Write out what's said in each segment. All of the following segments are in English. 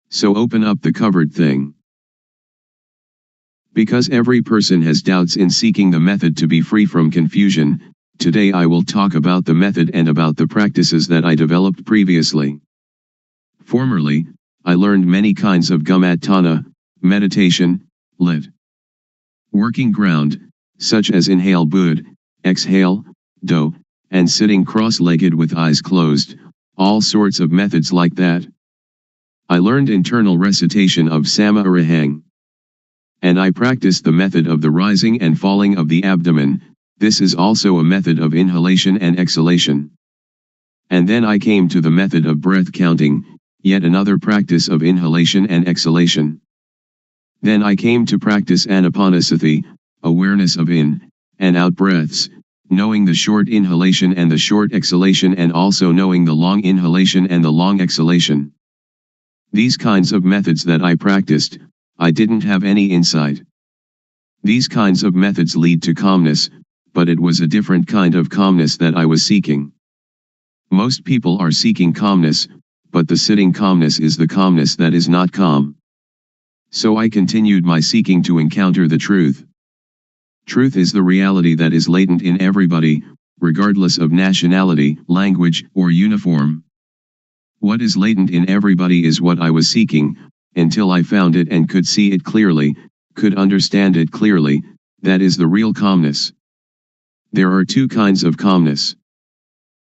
So open up the covered thing. Because every person has doubts in seeking the method to be free from confusion, today I will talk about the method and about the practices that I developed previously. Formerly, I learned many kinds of gumatana, meditation, lit. Working ground, such as inhale bud, exhale, do, and sitting cross-legged with eyes closed, all sorts of methods like that. I learned internal recitation of Sama Arahang. And I practiced the method of the rising and falling of the abdomen. This is also a method of inhalation and exhalation. And then I came to the method of breath counting, yet another practice of inhalation and exhalation. Then I came to practice anapanasati, awareness of in and out breaths, knowing the short inhalation and the short exhalation, and also knowing the long inhalation and the long exhalation. These kinds of methods that I practiced, I didn't have any insight. These kinds of methods lead to calmness, but it was a different kind of calmness that I was seeking. Most people are seeking calmness, but the sitting calmness is the calmness that is not calm. So I continued my seeking to encounter the truth. Truth is the reality that is latent in everybody, regardless of nationality, language, or uniform. What is latent in everybody is what I was seeking, until I found it and could see it clearly, could understand it clearly. That is the real calmness. There are two kinds of calmness.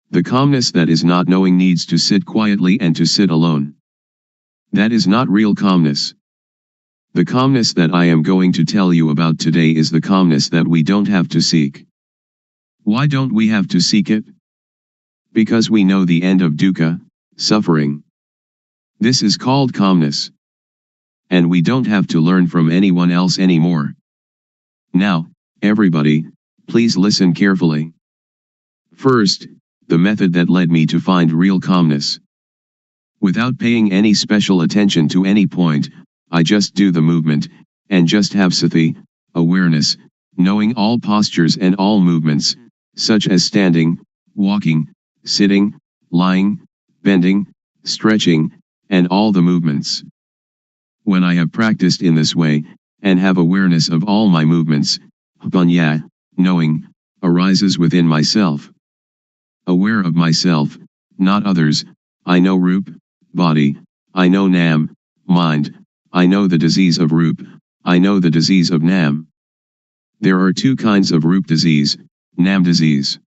The calmness that is not knowing needs to sit quietly and to sit alone. That is not real calmness. The calmness that I am going to tell you about today is the calmness that we don't have to seek. Why don't we have to seek it? Because we know the end of dukkha, suffering. This is called calmness. And we don't have to learn from anyone else anymore. Now, everybody, please listen carefully. First, the method that led me to find real calmness. Without paying any special attention to any point, I just do the movement, and just have sati, awareness, knowing all postures and all movements, such as standing, walking, sitting, lying, bending, stretching, and all the movements. When I have practiced in this way, and have awareness of all my movements, panya, knowing, arises within myself. Aware of myself, not others, I know rup, body, I know nam, mind, I know the disease of rup, I know the disease of nam. There are two kinds of rup disease, nam disease.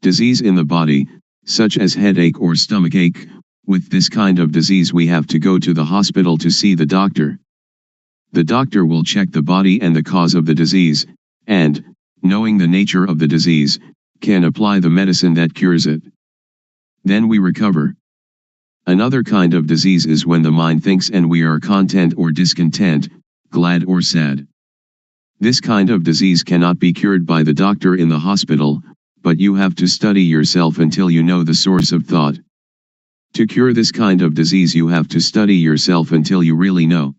Disease in the body, such as headache or stomachache. With this kind of disease we have to go to the hospital to see the doctor. The doctor will check the body and the cause of the disease, and, knowing the nature of the disease, can apply the medicine that cures it. Then we recover. Another kind of disease is when the mind thinks and we are content or discontent, glad or sad. This kind of disease cannot be cured by the doctor in the hospital, but you have to study yourself until you know the source of thought. To cure this kind of disease you have to study yourself until you really know.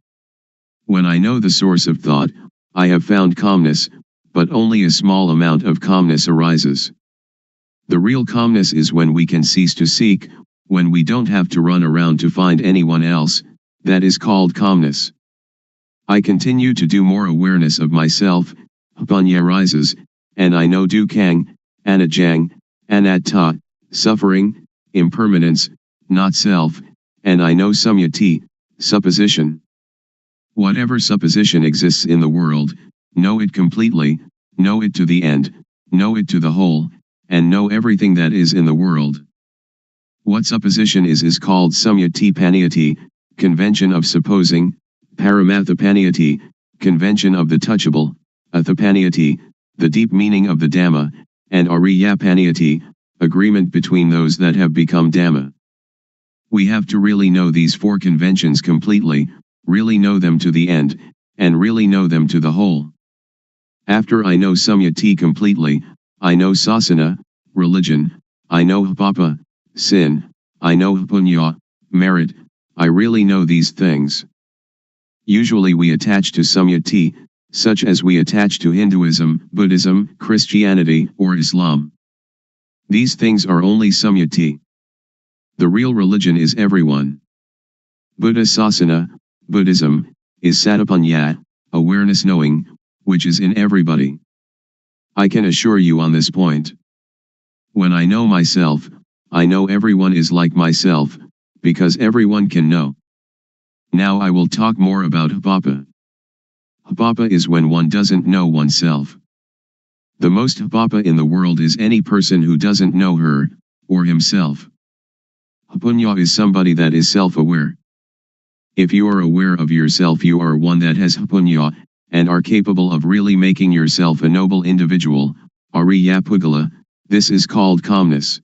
When I know the source of thought, I have found calmness, but only a small amount of calmness arises. The real calmness is when we can cease to seek, when we don't have to run around to find anyone else. That is called calmness. I continue to do more awareness of myself, panya rises, and I know dukkang, anajang, anatta, suffering, impermanence, not self, and I know samyati, supposition. Whatever supposition exists in the world, know it completely, know it to the end, know it to the whole, and know everything that is in the world. What supposition is called samyati paniyati, convention of supposing, paramathapaniyati, convention of the touchable, athapaniyati, the deep meaning of the Dhamma, and ariyapaniyati, agreement between those that have become Dhamma. We have to really know these four conventions completely, really know them to the end, and really know them to the whole. After I know Samyati completely, I know Sasana, religion, I know Papa, sin, I know Punya, merit, I really know these things. Usually we attach to Samyati, such as we attach to Hinduism, Buddhism, Christianity, or Islam. These things are only Samyati. The real religion is everyone. Buddha Sasana, Buddhism, is Satapanya, awareness knowing, which is in everybody. I can assure you on this point. When I know myself, I know everyone is like myself, because everyone can know. Now I will talk more about Hapapa. Hapapa is when one doesn't know oneself. The most Hapapa in the world is any person who doesn't know her, or himself. Hapunya is somebody that is self-aware. If you are aware of yourself, you are one that has Hapunya, and are capable of really making yourself a noble individual, Ariyapugala. This is called calmness.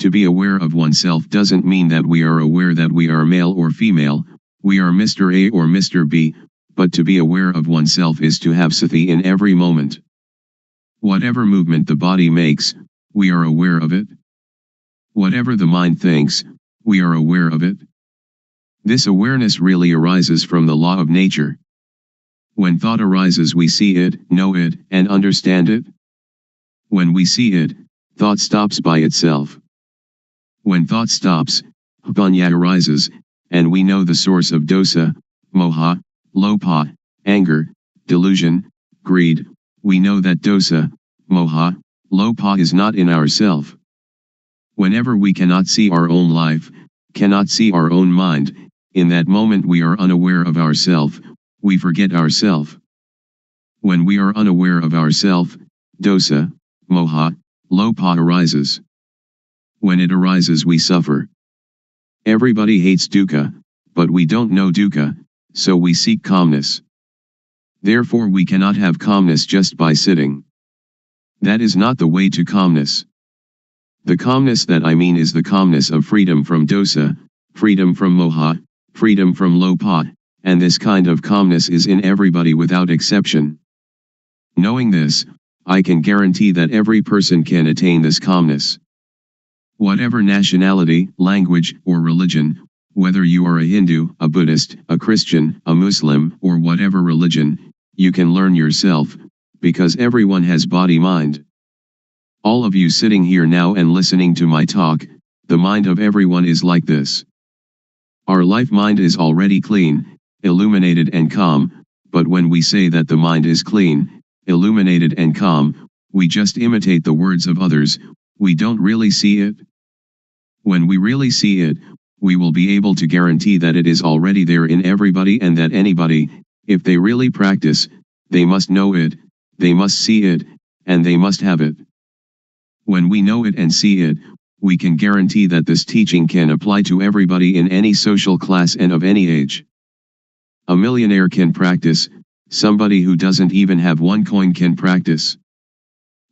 To be aware of oneself doesn't mean that we are aware that we are male or female, we are Mr. A or Mr. B, but to be aware of oneself is to have sati in every moment. Whatever movement the body makes, we are aware of it. Whatever the mind thinks, we are aware of it. This awareness really arises from the law of nature. When thought arises, we see it, know it, and understand it. When we see it, thought stops by itself. When thought stops, Panya arises, and we know the source of dosa, moha, lopa, anger, delusion, greed. We know that dosa, moha, lopa is not in ourself. Whenever we cannot see our own life, cannot see our own mind, in that moment we are unaware of ourself, we forget ourself. When we are unaware of ourself, dosa, moha, lopa arises. When it arises, we suffer. Everybody hates dukkha, but we don't know dukkha, so we seek calmness. Therefore we cannot have calmness just by sitting. That is not the way to calmness. The calmness that I mean is the calmness of freedom from dosa, freedom from moha, freedom from lopa, and this kind of calmness is in everybody without exception. Knowing this, I can guarantee that every person can attain this calmness. Whatever nationality, language, or religion, whether you are a Hindu, a Buddhist, a Christian, a Muslim, or whatever religion, you can learn yourself, because everyone has body-mind. All of you sitting here now and listening to my talk, the mind of everyone is like this. Our life mind is already clean, illuminated and calm, but when we say that the mind is clean, illuminated and calm, we just imitate the words of others, we don't really see it. When we really see it, we will be able to guarantee that it is already there in everybody and that anybody, if they really practice, they must know it, they must see it, and they must have it. When we know it and see it, we can guarantee that this teaching can apply to everybody in any social class and of any age. A millionaire can practice, somebody who doesn't even have one coin can practice.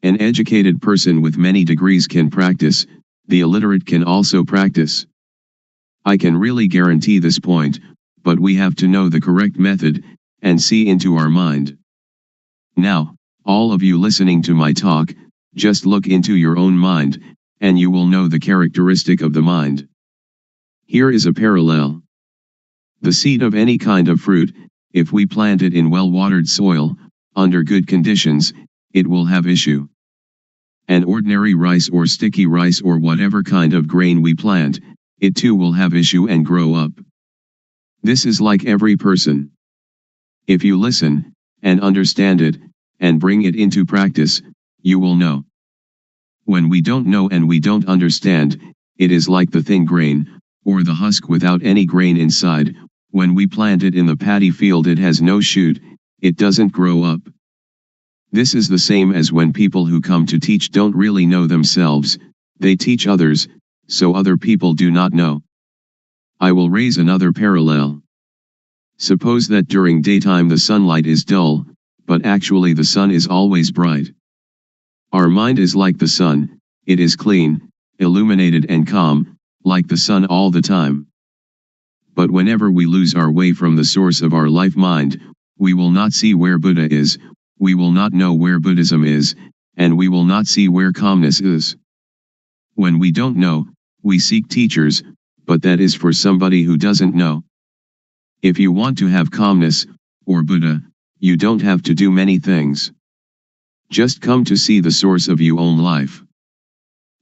An educated person with many degrees can practice, the illiterate can also practice. I can really guarantee this point, but we have to know the correct method, and see into our mind. Now, all of you listening to my talk, just look into your own mind, and you will know the characteristic of the mind. Here is a parallel. The seed of any kind of fruit, if we plant it in well-watered soil, under good conditions, it will have issue. An ordinary rice or sticky rice or whatever kind of grain we plant, it too will have issue and grow up. This is like every person. If you listen, and understand it, and bring it into practice, you will know. When we don't know and we don't understand, it is like the thin grain, or the husk without any grain inside. When we plant it in the paddy field, it has no shoot, it doesn't grow up. This is the same as when people who come to teach don't really know themselves, they teach others, so other people do not know. I will raise another parallel. Suppose that during daytime the sunlight is dull, but actually the sun is always bright. Our mind is like the sun, it is clean, illuminated and calm, like the sun all the time. But whenever we lose our way from the source of our life mind, we will not see where Buddha is, we will not know where Buddhism is, and we will not see where calmness is. When we don't know, we seek teachers, but that is for somebody who doesn't know. If you want to have calmness, or Buddha, you don't have to do many things. Just come to see the source of your own life.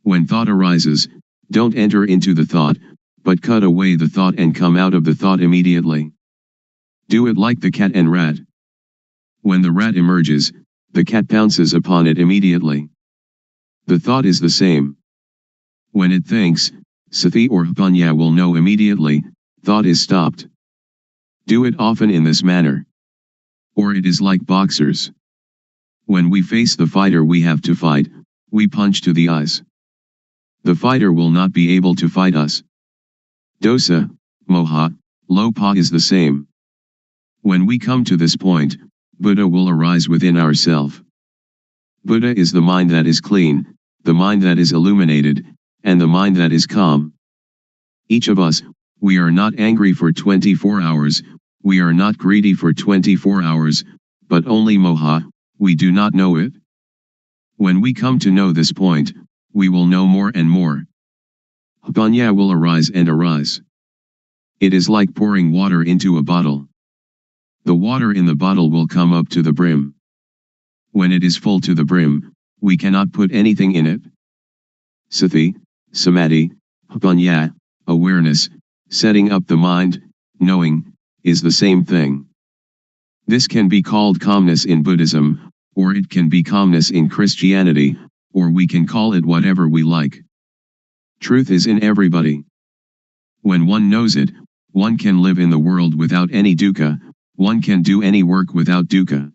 When thought arises, don't enter into the thought, but cut away the thought and come out of the thought immediately. Do it like the cat and rat. When the rat emerges, the cat pounces upon it immediately. The thought is the same. When it thinks, sati or panya will know immediately, thought is stopped. Do it often in this manner. Or it is like boxers. When we face the fighter we have to fight, we punch to the eyes. The fighter will not be able to fight us. Dosa, moha, lopa is the same. When we come to this point, Buddha will arise within ourself. Buddha is the mind that is clean, the mind that is illuminated, and the mind that is calm. Each of us, we are not angry for 24 hours, we are not greedy for 24 hours, but only moha, we do not know it. When we come to know this point, we will know more and more. Panya will arise and arise. It is like pouring water into a bottle. The water in the bottle will come up to the brim. When it is full to the brim, we cannot put anything in it. Sati, samadhi, panya, awareness, setting up the mind, knowing, is the same thing. This can be called calmness in Buddhism, or it can be calmness in Christianity, or we can call it whatever we like. Truth is in everybody. When one knows it, one can live in the world without any dukkha, one can do any work without dukkha.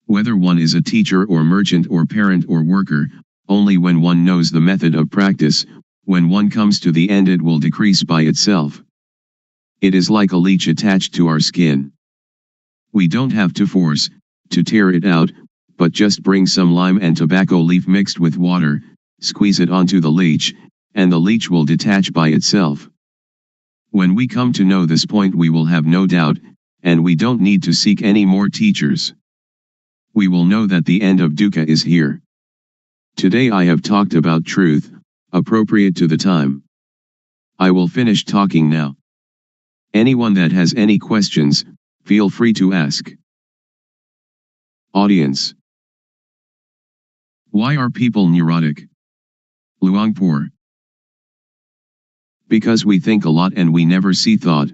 Whether one is a teacher or merchant or parent or worker, only when one knows the method of practice, when one comes to the end it will decrease by itself. It is like a leech attached to our skin. We don't have to force, to tear it out, but just bring some lime and tobacco leaf mixed with water, squeeze it onto the leech, and the leech will detach by itself. When we come to know this point we will have no doubt, and we don't need to seek any more teachers. We will know that the end of dukkha is here. Today I have talked about truth, appropriate to the time. I will finish talking now. Anyone that has any questions, feel free to ask. Audience. Why are people neurotic? Luangpor. Because we think a lot and we never see thought.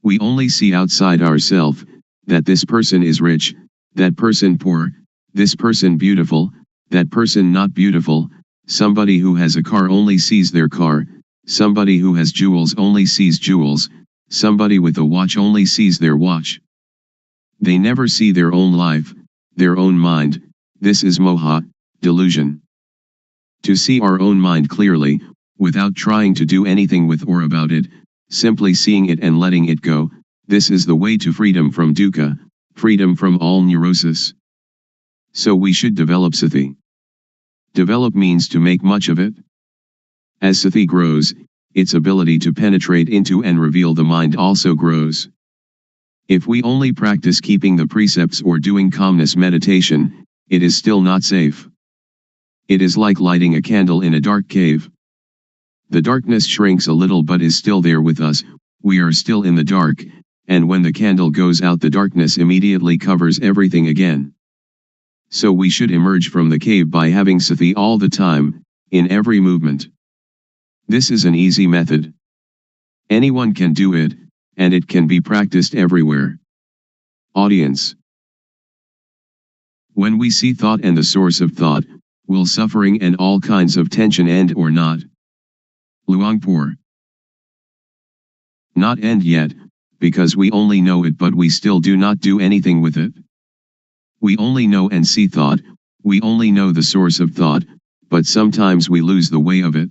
We only see outside ourselves, that this person is rich, that person poor, this person beautiful, that person not beautiful, somebody who has a car only sees their car, somebody who has jewels only sees jewels, somebody with a watch only sees their watch. They never see their own life, their own mind. This is moha, delusion. To see our own mind clearly, without trying to do anything with or about it, simply seeing it and letting it go, this is the way to freedom from dukkha, freedom from all neurosis. So we should develop sati. Develop means to make much of it. As sati grows, its ability to penetrate into and reveal the mind also grows. If we only practice keeping the precepts or doing calmness meditation, it is still not safe. It is like lighting a candle in a dark cave. The darkness shrinks a little but is still there with us, we are still in the dark, and when the candle goes out the darkness immediately covers everything again. So we should emerge from the cave by having sati all the time, in every movement. This is an easy method. Anyone can do it, and it can be practiced everywhere. Audience. When we see thought and the source of thought, will suffering and all kinds of tension end or not? Luangpor. Not end yet, because we only know it but we still do not do anything with it. We only know and see thought, we only know the source of thought, but sometimes we lose the way of it.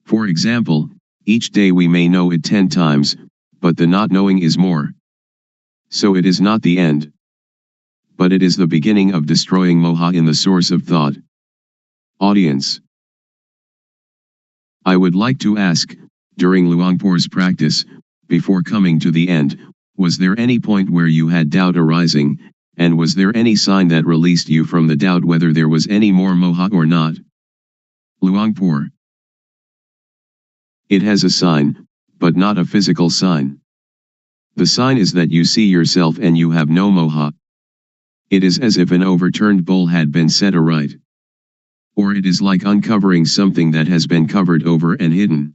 For example, each day we may know it 10 times, but the not knowing is more. So it is not the end. But it is the beginning of destroying moha in the source of thought. Audience. I would like to ask, during Luangpor's practice, before coming to the end, was there any point where you had doubt arising, and was there any sign that released you from the doubt whether there was any more moha or not? Luangpor. It has a sign, but not a physical sign. The sign is that you see yourself and you have no moha. It is as if an overturned bowl had been set aright. Or it is like uncovering something that has been covered over and hidden.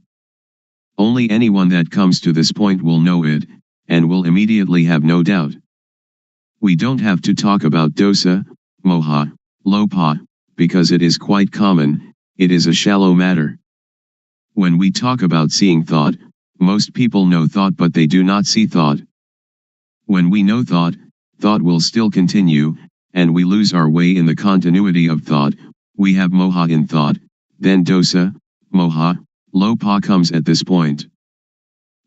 Only anyone that comes to this point will know it, and will immediately have no doubt. We don't have to talk about dosa, moha, lopa, because it is quite common, it is a shallow matter. When we talk about seeing thought, most people know thought but they do not see thought. When we know thought, thought will still continue, and we lose our way in the continuity of thought. We have moha in thought, then dosa, moha, lopa comes at this point.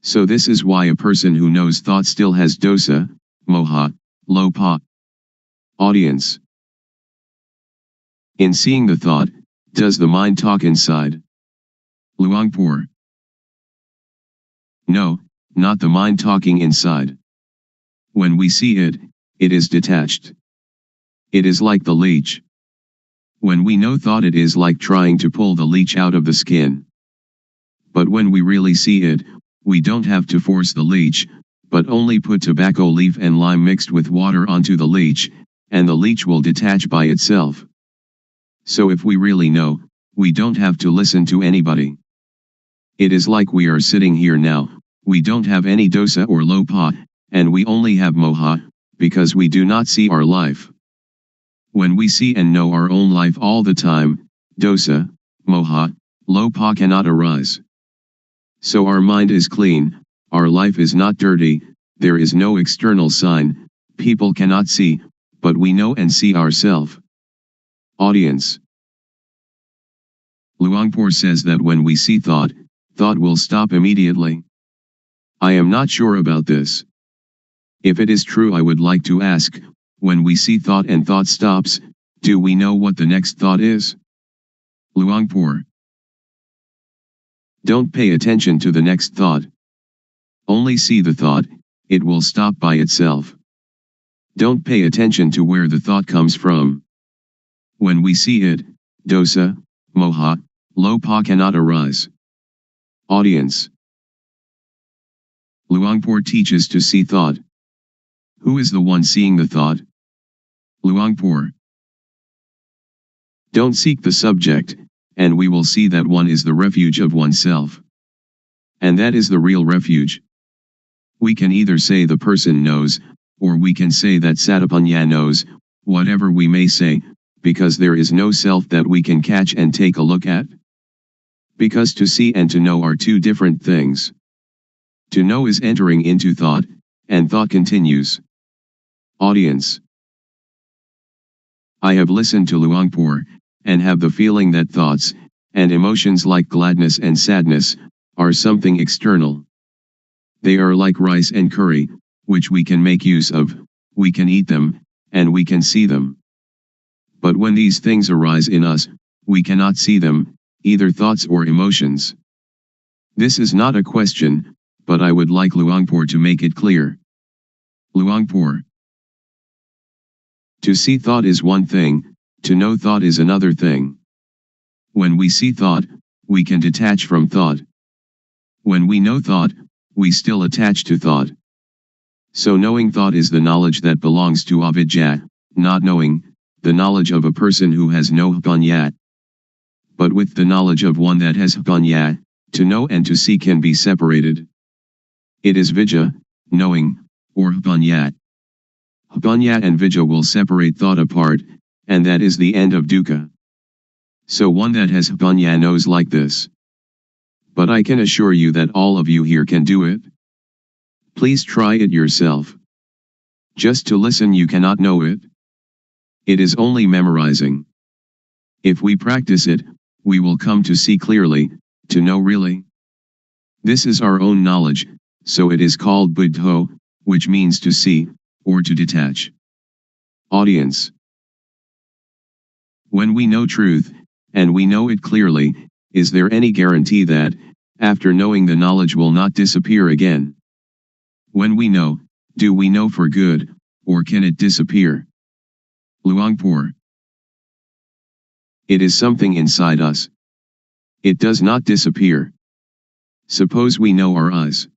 So this is why a person who knows thought still has dosa, moha, lopa. Audience. In seeing the thought, does the mind talk inside? Luangpor. No, not the mind talking inside. When we see it, it is detached. It is like the leech. When we know thought, it is like trying to pull the leech out of the skin. But when we really see it, we don't have to force the leech, but only put tobacco leaf and lime mixed with water onto the leech, and the leech will detach by itself. So if we really know, we don't have to listen to anybody. It is like we are sitting here now, we don't have any dosa or lopa, and we only have moha, because we do not see our life. When we see and know our own life all the time, dosa, moha, lopa cannot arise. So our mind is clean, our life is not dirty, there is no external sign, people cannot see, but we know and see ourselves. Audience. Luangpor says that when we see thought, thought will stop immediately. I am not sure about this. If it is true, I would like to ask, when we see thought and thought stops, do we know what the next thought is? Luangpor. Don't pay attention to the next thought. Only see the thought, it will stop by itself. Don't pay attention to where the thought comes from. When we see it, dosa, moha, lopa cannot arise. Audience. Luangpor teaches to see thought. Who is the one seeing the thought? Luangpor. Don't seek the subject, and we will see that one is the refuge of oneself. And that is the real refuge. We can either say the person knows, or we can say that Satapanya knows, whatever we may say, because there is no self that we can catch and take a look at. Because to see and to know are two different things. To know is entering into thought, and thought continues. Audience. I have listened to Luangpor, and have the feeling that thoughts, and emotions like gladness and sadness, are something external. They are like rice and curry, which we can make use of, we can eat them, and we can see them. But when these things arise in us, we cannot see them, either thoughts or emotions. This is not a question, but I would like Luangpor to make it clear. Luangpor. To see thought is one thing, to know thought is another thing. When we see thought, we can detach from thought. When we know thought, we still attach to thought. So knowing thought is the knowledge that belongs to avidya, not knowing, the knowledge of a person who has no panya. But with the knowledge of one that has panya, to know and to see can be separated. It is vidya, knowing, or panya. Panya and vidya will separate thought apart, and that is the end of dukkha. So one that has panya knows like this. But I can assure you that all of you here can do it. Please try it yourself. Just to listen you cannot know it. It is only memorizing. If we practice it, we will come to see clearly, to know really. This is our own knowledge, so it is called buddho, which means to see, or to detach. Audience. When we know truth, and we know it clearly, is there any guarantee that, after knowing, the knowledge will not disappear again? When we know, do we know for good, or can it disappear? Luangpor. It is something inside us. It does not disappear. Suppose we know our eyes.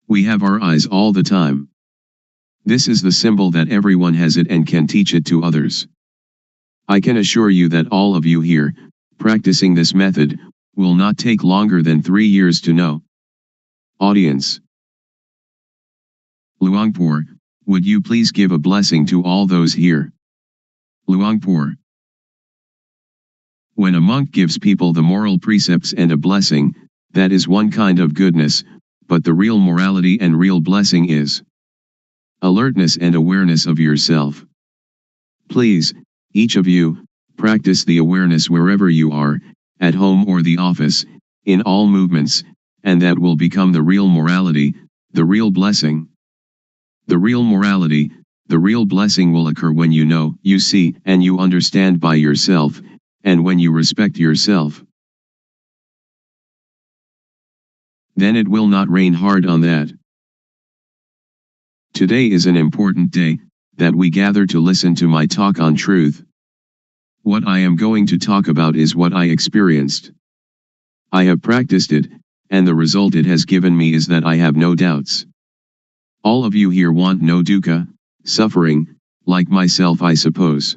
We have our eyes all the time. This is the symbol that everyone has it and can teach it to others. I can assure you that all of you here, practicing this method, will not take longer than 3 years to know. Audience. Luangpor, would you please give a blessing to all those here? Luangpor. When a monk gives people the moral precepts and a blessing, that is one kind of goodness, but the real morality and real blessing is alertness and awareness of yourself. Please, each of you, practice the awareness wherever you are, at home or the office, in all movements, and that will become the real morality, the real blessing. The real morality, the real blessing will occur when you know, you see, and you understand by yourself, and when you respect yourself. Then it will not rain hard on that. Today is an important day, that we gather to listen to my talk on truth. What I am going to talk about is what I experienced. I have practiced it, and the result it has given me is that I have no doubts. All of you here want no dukkha, suffering, like myself, I suppose.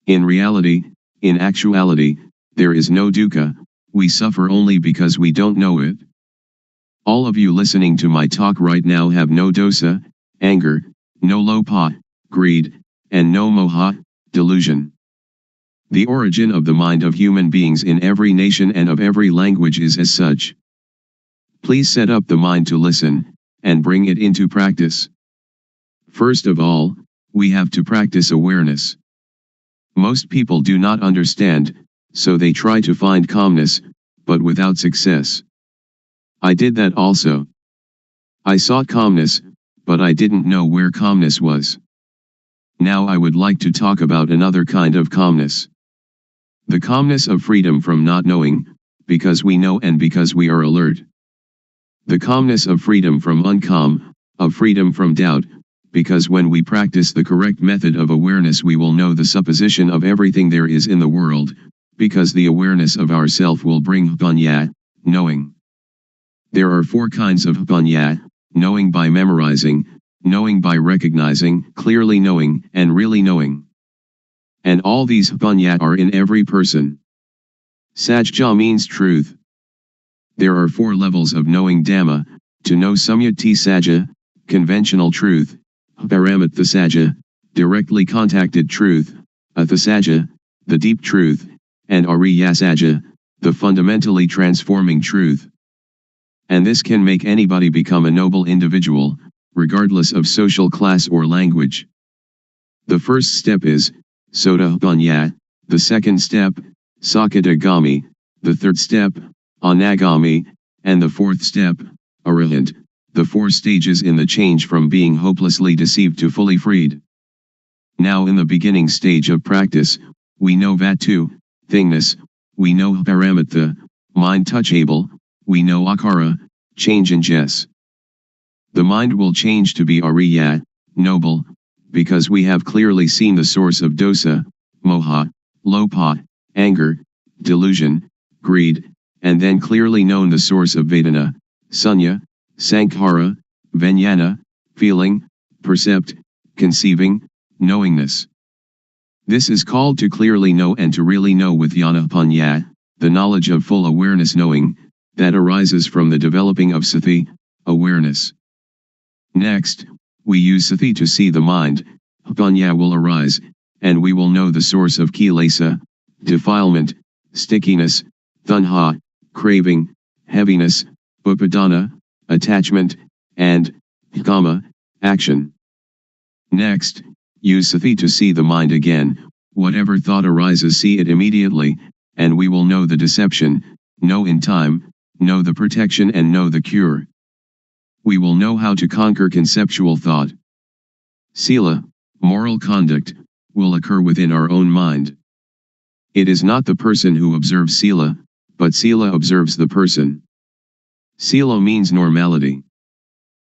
In reality, in actuality, there is no dukkha, we suffer only because we don't know it. All of you listening to my talk right now have no dosa, anger, no lopha, greed, and no moha, delusion. The origin of the mind of human beings in every nation and of every language is as such. Please set up the mind to listen, and bring it into practice. First of all, we have to practice awareness. Most people do not understand, so they try to find calmness, but without success. I did that also. I sought calmness, but I didn't know where calmness was. Now I would like to talk about another kind of calmness. The calmness of freedom from not knowing, because we know and because we are alert. The calmness of freedom from uncalm, of freedom from doubt, because when we practice the correct method of awareness we will know the supposition of everything there is in the world, because the awareness of ourself will bring panya, knowing. There are 4 kinds of panya: knowing by memorizing, knowing by recognizing, clearly knowing, and really knowing. And all these panya are in every person. Sajja means truth. There are 4 levels of knowing Dhamma: to know Samyati Sajja, conventional truth; Paramatha Sajja, directly contacted truth; Atha Sajja, the deep truth; and Ariya Sajja, the fundamentally transforming truth. And this can make anybody become a noble individual, regardless of social class or language. The first step is Sotapanya, the second step, Sakadagami, the third step, Anagami, and the fourth step, Arahant, the 4 stages in the change from being hopelessly deceived to fully freed. Now in the beginning stage of practice, we know Vatu, thingness, we know Paramatha, mind touchable, we know Akara, change in Jess. The mind will change to be Ariya, noble, because we have clearly seen the source of dosa, moha, lopha, anger, delusion, greed, and then clearly known the source of Vedana, sunya, sankhara, vijnana, feeling, percept, conceiving, knowingness. This is called to clearly know and to really know with jnana-panya, the knowledge of full awareness knowing, that arises from the developing of sati, awareness. Next, we use sati to see the mind, panya will arise, and we will know the source of kilesa, defilement, stickiness, tanha, craving, heaviness, upadana, attachment, and kama, action. Next, use sati to see the mind again, whatever thought arises see it immediately, and we will know the deception, know in time, know the protection and know the cure. We will know how to conquer conceptual thought. Sila, moral conduct, will occur within our own mind. It is not the person who observes sila, but sila observes the person. Sila means normality.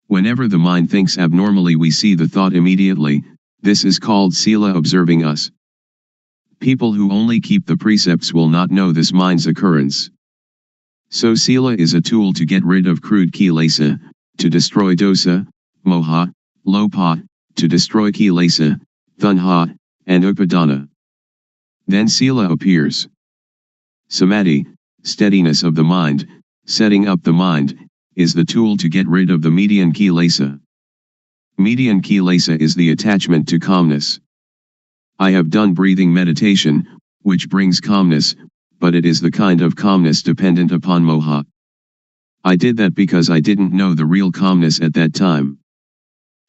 Whenever the mind thinks abnormally, we see the thought immediately. This is called sila observing us. People who only keep the precepts will not know this mind's occurrence. So sila is a tool to get rid of crude kilesa, to destroy dosa, moha, lopa, to destroy kilesa, tanha, and upadana. Then sila appears. Samadhi, steadiness of the mind, setting up the mind, is the tool to get rid of the median kilesa. Median kilesa is the attachment to calmness. I have done breathing meditation, which brings calmness, but it is the kind of calmness dependent upon moha. I did that because I didn't know the real calmness at that time.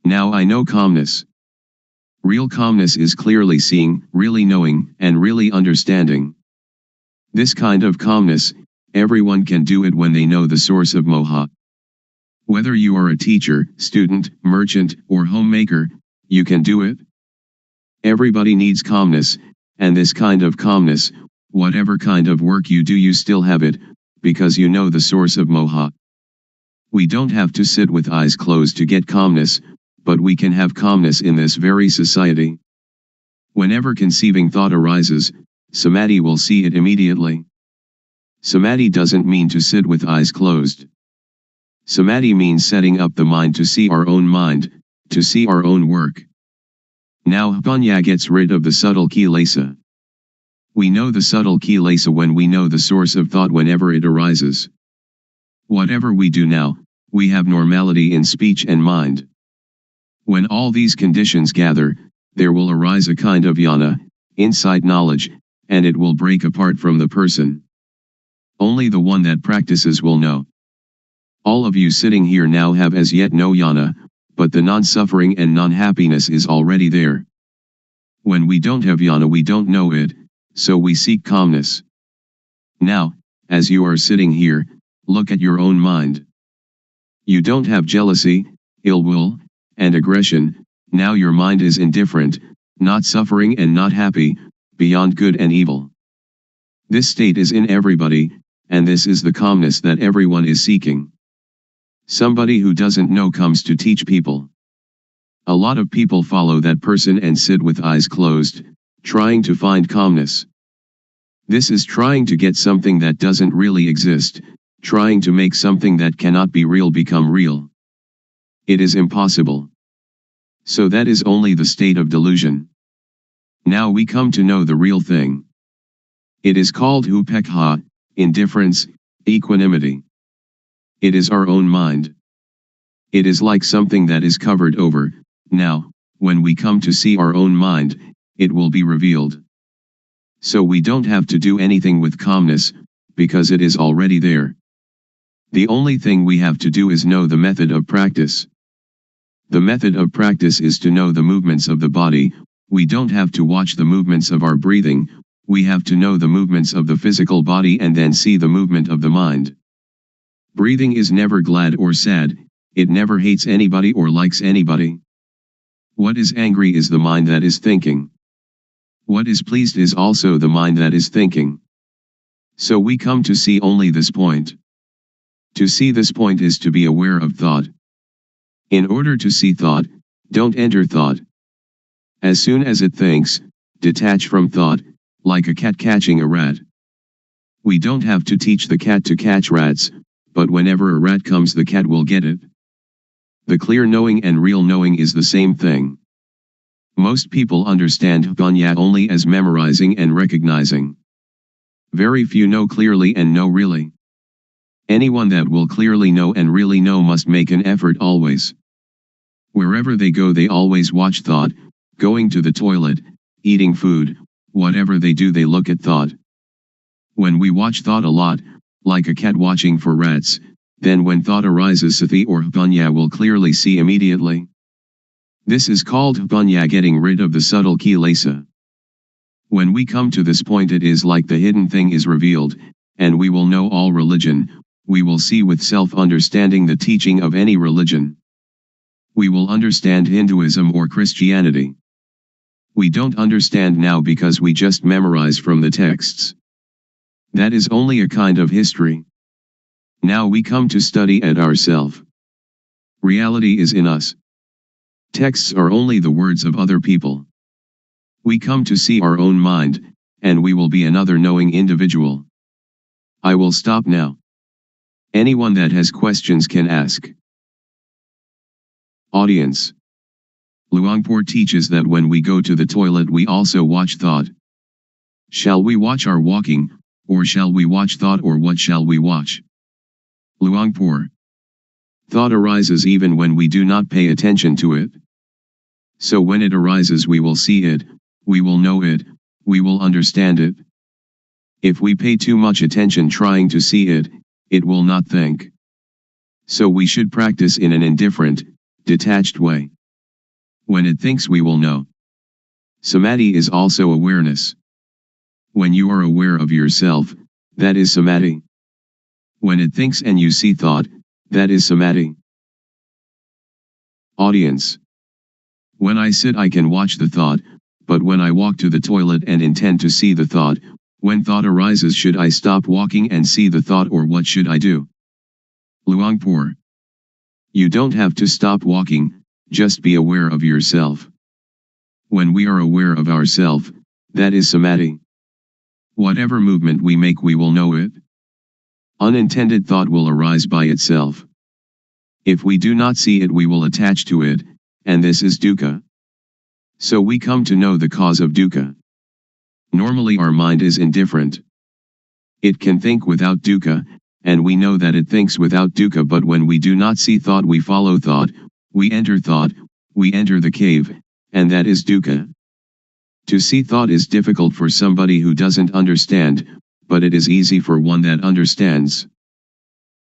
Now I know calmness. Real calmness is clearly seeing, really knowing, and really understanding. This kind of calmness, everyone can do it when they know the source of moha. Whether you are a teacher, student, merchant, or homemaker, you can do it. Everybody needs calmness, and this kind of calmness, whatever kind of work you do, you still have it, because you know the source of moha. We don't have to sit with eyes closed to get calmness, but we can have calmness in this very society. Whenever conceiving thought arises, samadhi will see it immediately. Samadhi doesn't mean to sit with eyes closed. Samadhi means setting up the mind to see our own mind, to see our own work. Now panya gets rid of the subtle kilesa. We know the subtle kilesa when we know the source of thought whenever it arises. Whatever we do now, we have normality in speech and mind. When all these conditions gather, there will arise a kind of jnana, insight knowledge, and it will break apart from the person. Only the one that practices will know. All of you sitting here now have as yet no jnana, but the non-suffering and non-happiness is already there. When we don't have jnana, we don't know it, so we seek calmness. Now, as you are sitting here, look at your own mind. You don't have jealousy, ill will, and aggression. Now your mind is indifferent, not suffering and not happy, beyond good and evil. This state is in everybody, and this is the calmness that everyone is seeking. Somebody who doesn't know comes to teach people. A lot of people follow that person and sit with eyes closed, trying to find calmness. This is trying to get something that doesn't really exist, trying to make something that cannot be real become real. It is impossible. So that is only the state of delusion. Now we come to know the real thing. It is called upekha, indifference, equanimity. It is our own mind. It is like something that is covered over. Now, when we come to see our own mind, it will be revealed. So we don't have to do anything with calmness, because it is already there. The only thing we have to do is know the method of practice. The method of practice is to know the movements of the body. We don't have to watch the movements of our breathing, we have to know the movements of the physical body and then see the movement of the mind. Breathing is never glad or sad, it never hates anybody or likes anybody. What is angry is the mind that is thinking. What is pleased is also the mind that is thinking. So we come to see only this point. To see this point is to be aware of thought. In order to see thought, don't enter thought. As soon as it thinks, detach from thought, like a cat catching a rat. We don't have to teach the cat to catch rats, but whenever a rat comes, the cat will get it. The clear knowing and real knowing is the same thing. Most people understand panya only as memorizing and recognizing. Very few know clearly and know really. Anyone that will clearly know and really know must make an effort always. Wherever they go, they always watch thought, going to the toilet, eating food, whatever they do, they look at thought. When we watch thought a lot, like a cat watching for rats, then when thought arises, sati or panya will clearly see immediately. This is called panya, getting rid of the subtle kilesa. When we come to this point, it is like the hidden thing is revealed, and we will know all religion, we will see with self-understanding the teaching of any religion. We will understand Hinduism or Christianity. We don't understand now because we just memorize from the texts. That is only a kind of history. Now we come to study at ourself. Reality is in us. Texts are only the words of other people. We come to see our own mind, and we will be another knowing individual. I will stop now. Anyone that has questions can ask. Audience. Luangpor teaches that when we go to the toilet we also watch thought. Shall we watch our walking, or shall we watch thought, or what shall we watch? Luangpor. Thought arises even when we do not pay attention to it. So when it arises we will see it, we will know it, we will understand it. If we pay too much attention trying to see it, it will not think. So we should practice in an indifferent, detached way. When it thinks we will know. Samadhi is also awareness. When you are aware of yourself, that is samadhi. When it thinks and you see thought, that is samadhi. Audience. When I sit I can watch the thought, but when I walk to the toilet and intend to see the thought, when thought arises should I stop walking and see the thought, or what should I do? Luangpor. You don't have to stop walking, just be aware of yourself. When we are aware of ourself, that is samadhi. Whatever movement we make we will know it. Unintended thought will arise by itself. If we do not see it we will attach to it, and this is dukkha. So we come to know the cause of dukkha. Normally our mind is indifferent. It can think without dukkha, and we know that it thinks without dukkha, but when we do not see thought we follow thought, we enter the cave, and that is dukkha. To see thought is difficult for somebody who doesn't understand, but it is easy for one that understands.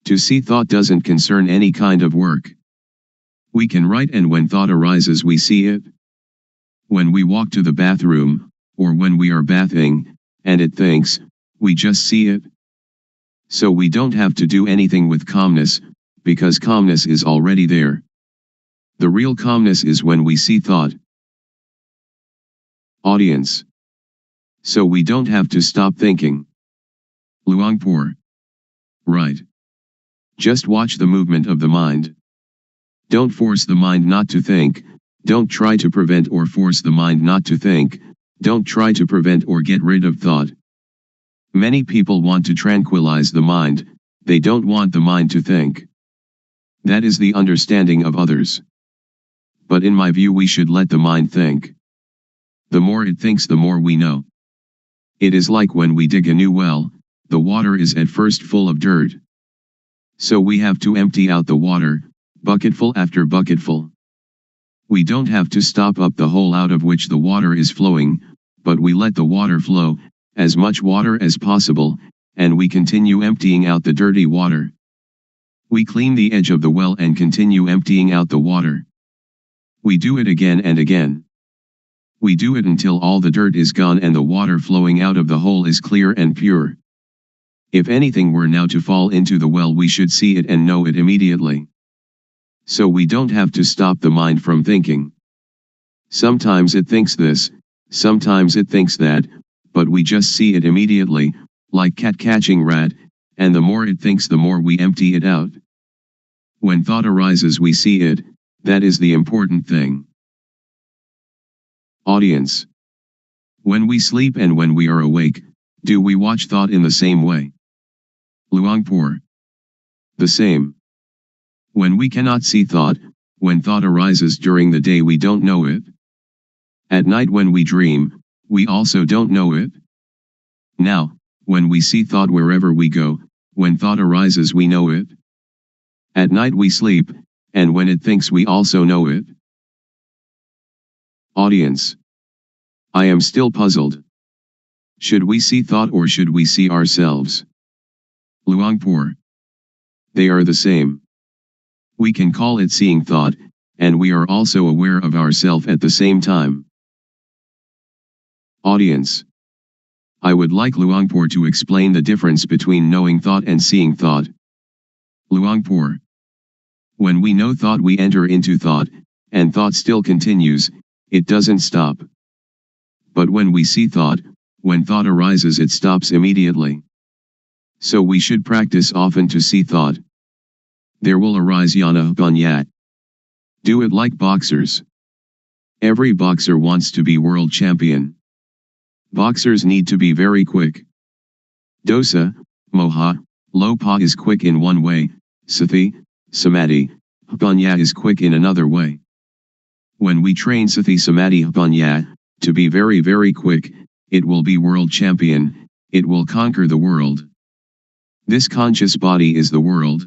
To see thought doesn't concern any kind of work. We can write, and when thought arises we see it. When we walk to the bathroom, or when we are bathing, and it thinks, we just see it. So we don't have to do anything with calmness, because calmness is already there. The real calmness is when we see thought. Audience. So we don't have to stop thinking. Luangpor. Right. Just watch the movement of the mind. Don't force the mind not to think, don't try to prevent or force the mind not to think, don't try to prevent or get rid of thought. Many people want to tranquilize the mind, they don't want the mind to think. That is the understanding of others. But in my view we should let the mind think. The more it thinks the more we know. It is like when we dig a new well, the water is at first full of dirt. So we have to empty out the water, bucketful after bucketful. We don't have to stop up the hole out of which the water is flowing, but we let the water flow, as much water as possible, and we continue emptying out the dirty water. We clean the edge of the well and continue emptying out the water. We do it again and again. We do it until all the dirt is gone and the water flowing out of the hole is clear and pure. If anything were now to fall into the well we should see it and know it immediately. So we don't have to stop the mind from thinking. Sometimes it thinks this, sometimes it thinks that, but we just see it immediately, like cat catching rat, and the more it thinks the more we empty it out. When thought arises we see it, that is the important thing. Audience. When we sleep and when we are awake, do we watch thought in the same way? Luangpor. The same. When we cannot see thought, when thought arises during the day we don't know it. At night when we dream, we also don't know it. Now, when we see thought wherever we go, when thought arises we know it. At night we sleep, and when it thinks we also know it. Audience. I am still puzzled. Should we see thought or should we see ourselves? Luangpor. They are the same. We can call it seeing thought, and we are also aware of ourself at the same time. Audience. I would like Luangpor to explain the difference between knowing thought and seeing thought. Luangpor. When we know thought we enter into thought, and thought still continues, it doesn't stop. But when we see thought, when thought arises it stops immediately. So we should practice often to see thought. There will arise yana banyat. Do it like boxers. Every boxer wants to be world champion. Boxers need to be very quick. Dosa, moha, lopa is quick in one way, sati, samadhi, panya is quick in another way. When we train sati samadhi panya, to be very very quick, it will be world champion, it will conquer the world. This conscious body is the world.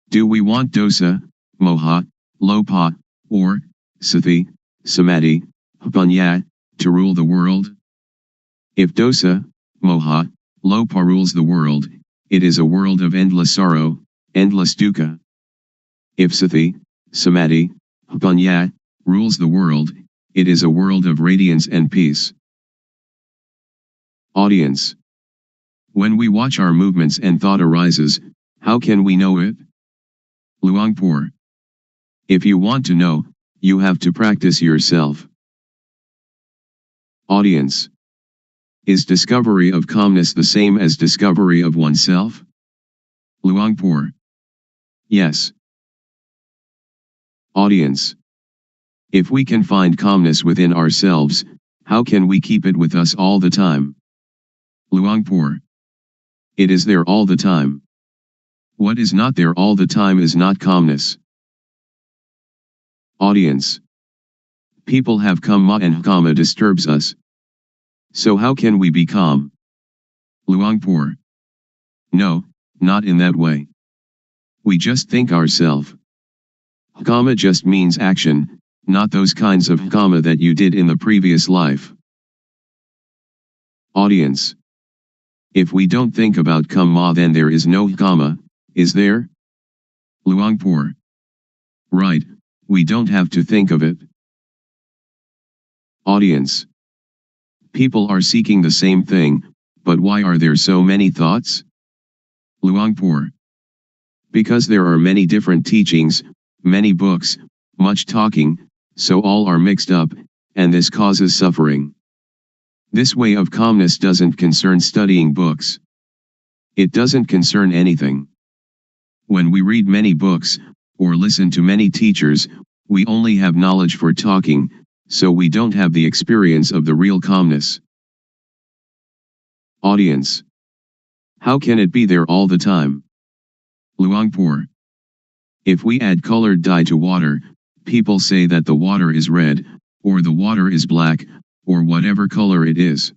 Do we want dosa, moha, lopa, or sati, samadhi, panya, to rule the world? If dosa, moha, lopa rules the world, it is a world of endless sorrow, endless dukkha. If sati, samadhi, panya, rules the world, it is a world of radiance and peace. Audience. When we watch our movements and thought arises, how can we know it? Luangpor. If you want to know, you have to practice yourself. Audience. Is discovery of calmness the same as discovery of oneself? Luangpor. Yes. Audience. If we can find calmness within ourselves, how can we keep it with us all the time? Luangpor. It is there all the time. What is not there all the time is not calmness. Audience. People have kamma and kamma disturbs us. So how can we be calm? Luangpor. No, not in that way. We just think ourselves. Kamma just means action, not those kinds of kamma that you did in the previous life. Audience. If we don't think about kamma then there is no kamma, is there? Luangpor. Right, we don't have to think of it. Audience. People are seeking the same thing, but why are there so many thoughts? Luangpor. Because there are many different teachings, many books, much talking, so all are mixed up, and this causes suffering. This way of calmness doesn't concern studying books. It doesn't concern anything. When we read many books, or listen to many teachers, we only have knowledge for talking, so we don't have the experience of the real calmness. Audience. How can it be there all the time? Luangpor. If we add colored dye to water, people say that the water is red, or the water is black, or whatever color it is.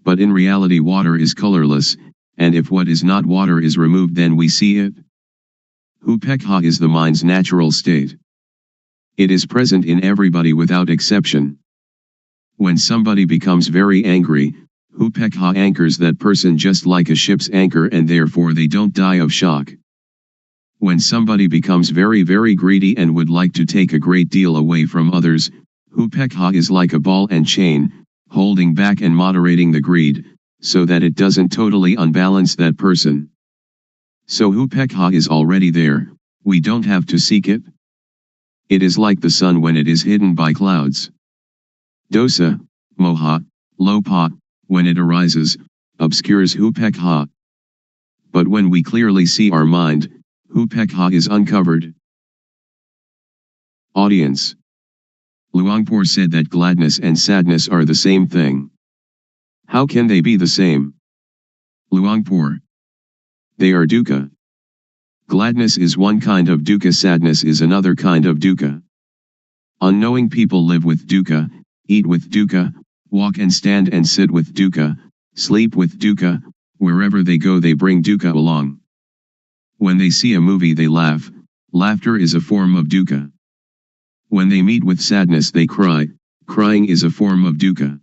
But in reality water is colorless, and if what is not water is removed then we see it. Upekha is the mind's natural state. It is present in everybody without exception. When somebody becomes very angry, upekha anchors that person just like a ship's anchor and therefore they don't die of shock. When somebody becomes very very greedy and would like to take a great deal away from others, upekha is like a ball and chain, holding back and moderating the greed, so that it doesn't totally unbalance that person. So upekha is already there, we don't have to seek it. It is like the sun when it is hidden by clouds. Dosa, moha, lopa, when it arises, obscures upekha. But when we clearly see our mind, upekha is uncovered. Audience. Luangpor said that gladness and sadness are the same thing. How can they be the same? Luangpor. They are dukkha. Gladness is one kind of dukkha, sadness is another kind of dukkha. Unknowing people live with dukkha, eat with dukkha, walk and stand and sit with dukkha, sleep with dukkha, wherever they go they bring dukkha along. When they see a movie they laugh, laughter is a form of dukkha. When they meet with sadness they cry, crying is a form of dukkha.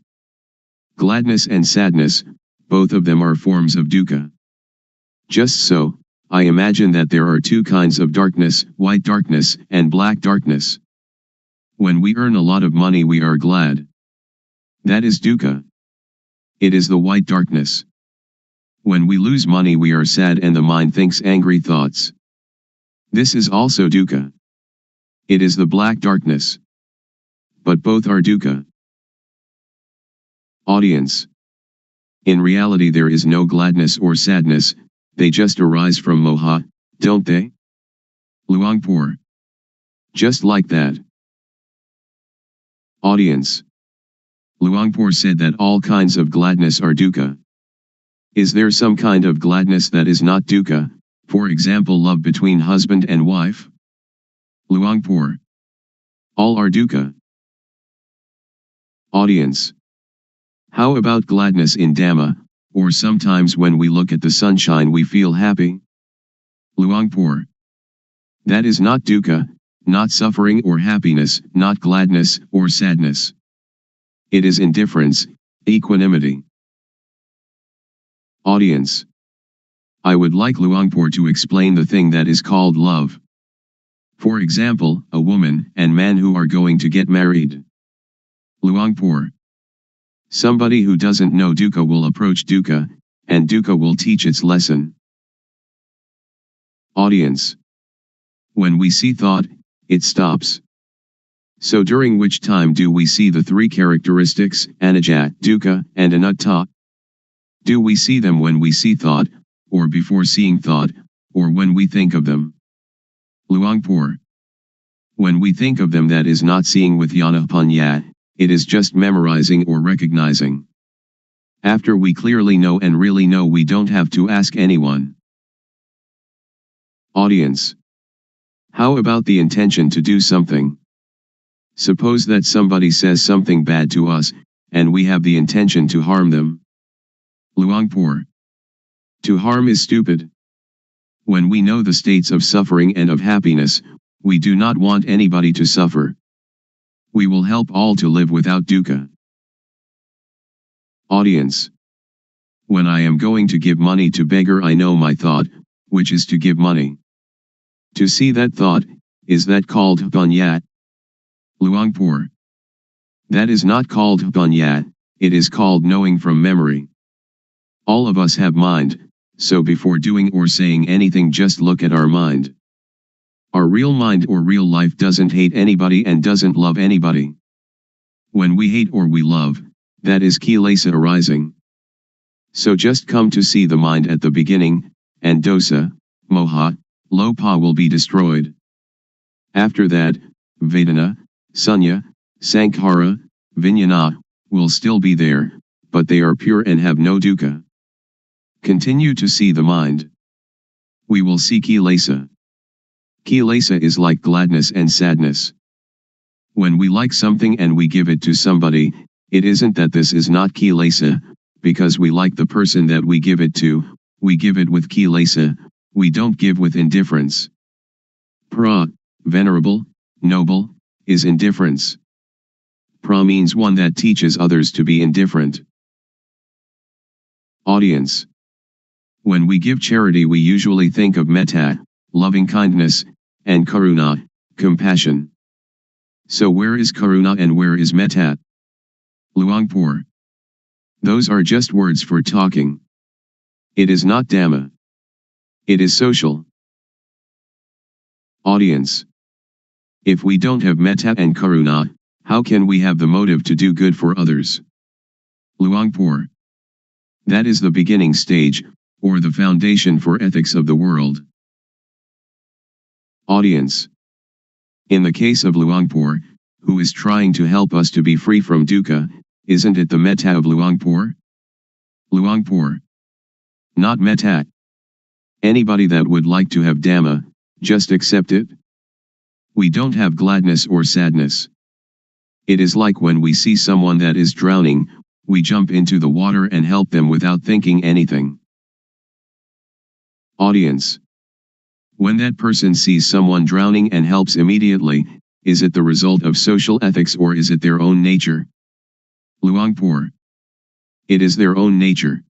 Gladness and sadness, both of them are forms of dukkha. Just so, I imagine that there are two kinds of darkness, white darkness and black darkness. When we earn a lot of money we are glad. That is dukkha. It is the white darkness. When we lose money we are sad and the mind thinks angry thoughts. This is also dukkha. It is the black darkness. But both are dukkha. Audience. In reality there is no gladness or sadness, they just arise from moha, don't they? Luangpor. Just like that. Audience. Luangpor said that all kinds of gladness are dukkha. Is there some kind of gladness that is not dukkha, for example love between husband and wife? Luangpor. All are dukkha. Audience. How about gladness in Dhamma, or sometimes when we look at the sunshine we feel happy? Luangpor. That is not dukkha, not suffering or happiness, not gladness or sadness. It is indifference, equanimity. Audience. I would like Luangpor to explain the thing that is called love. For example, a woman and man who are going to get married. Luangpor. Somebody who doesn't know dukkha will approach dukkha, and dukkha will teach its lesson. Audience. When we see thought, it stops. So during which time do we see the three characteristics, anicca, dukkha, and anatta? Do we see them when we see thought, or before seeing thought, or when we think of them? Luangpor. When we think of them that is not seeing with jnana-panya, it is just memorizing or recognizing. After we clearly know and really know we don't have to ask anyone. Audience. How about the intention to do something? Suppose that somebody says something bad to us, and we have the intention to harm them. Luangpor. To harm is stupid. When we know the states of suffering and of happiness, we do not want anybody to suffer. We will help all to live without dukkha. Audience. When I am going to give money to beggar I know my thought, which is to give money. To see that thought, is that called panya? Luangpor. That is not called panya, it is called knowing from memory. All of us have mind, so before doing or saying anything just look at our mind. Our real mind or real life doesn't hate anybody and doesn't love anybody. When we hate or we love, that is kilesa arising. So just come to see the mind at the beginning, and dosa, moha, lopa will be destroyed. After that, vedana, sunya, sankhara, vijnana, will still be there, but they are pure and have no dukkha. Continue to see the mind. We will see kilesa. Kilesa is like gladness and sadness. When we like something and we give it to somebody, it isn't that this is not kilesa, because we like the person that we give it to, we give it with kilesa, we don't give with indifference. Pra, venerable, noble, is indifference. Pra means one that teaches others to be indifferent. Audience. When we give charity we usually think of metta, loving kindness, and karuna, compassion. So where is karuna and where is metta? Luangpor. Those are just words for talking. It is not Dhamma. It is social. Audience. If we don't have metta and karuna, how can we have the motive to do good for others? Luangpor. That is the beginning stage, or the foundation for ethics of the world. Audience. In the case of Luangpor, who is trying to help us to be free from dukkha, isn't it the metta of Luangpor? Luangpor. Not metta. Anybody that would like to have Dhamma, just accept it. We don't have gladness or sadness. It is like when we see someone that is drowning, we jump into the water and help them without thinking anything. Audience. When that person sees someone drowning and helps immediately, is it the result of social ethics or is it their own nature? Luangpor. It is their own nature.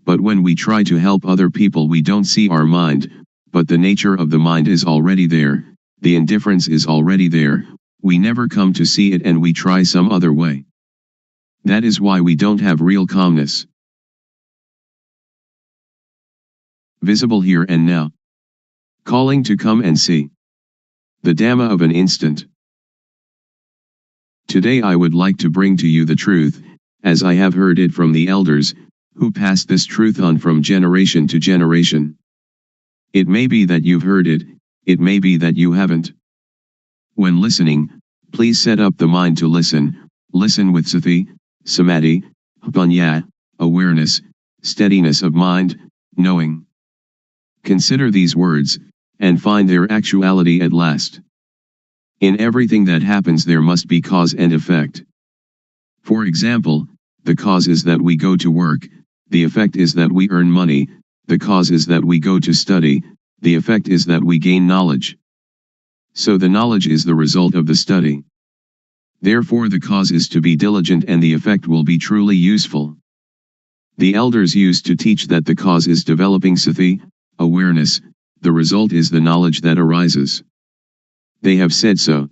But when we try to help other people we don't see our mind, but the nature of the mind is already there, the indifference is already there, we never come to see it and we try some other way. That is why we don't have real calmness. Visible here and now. Calling to come and see. The Dhamma of an instant. Today I would like to bring to you the truth, as I have heard it from the elders, who passed this truth on from generation to generation. It may be that you've heard it, it may be that you haven't. When listening, please set up the mind to listen. Listen with sati, samadhi, panya, awareness, steadiness of mind, knowing. Consider these words, and find their actuality at last. In everything that happens there must be cause and effect. For example, the cause is that we go to work, the effect is that we earn money, the cause is that we go to study, the effect is that we gain knowledge. So the knowledge is the result of the study. Therefore the cause is to be diligent and the effect will be truly useful. The elders used to teach that the cause is developing sati, awareness, the result is the knowledge that arises. They have said so.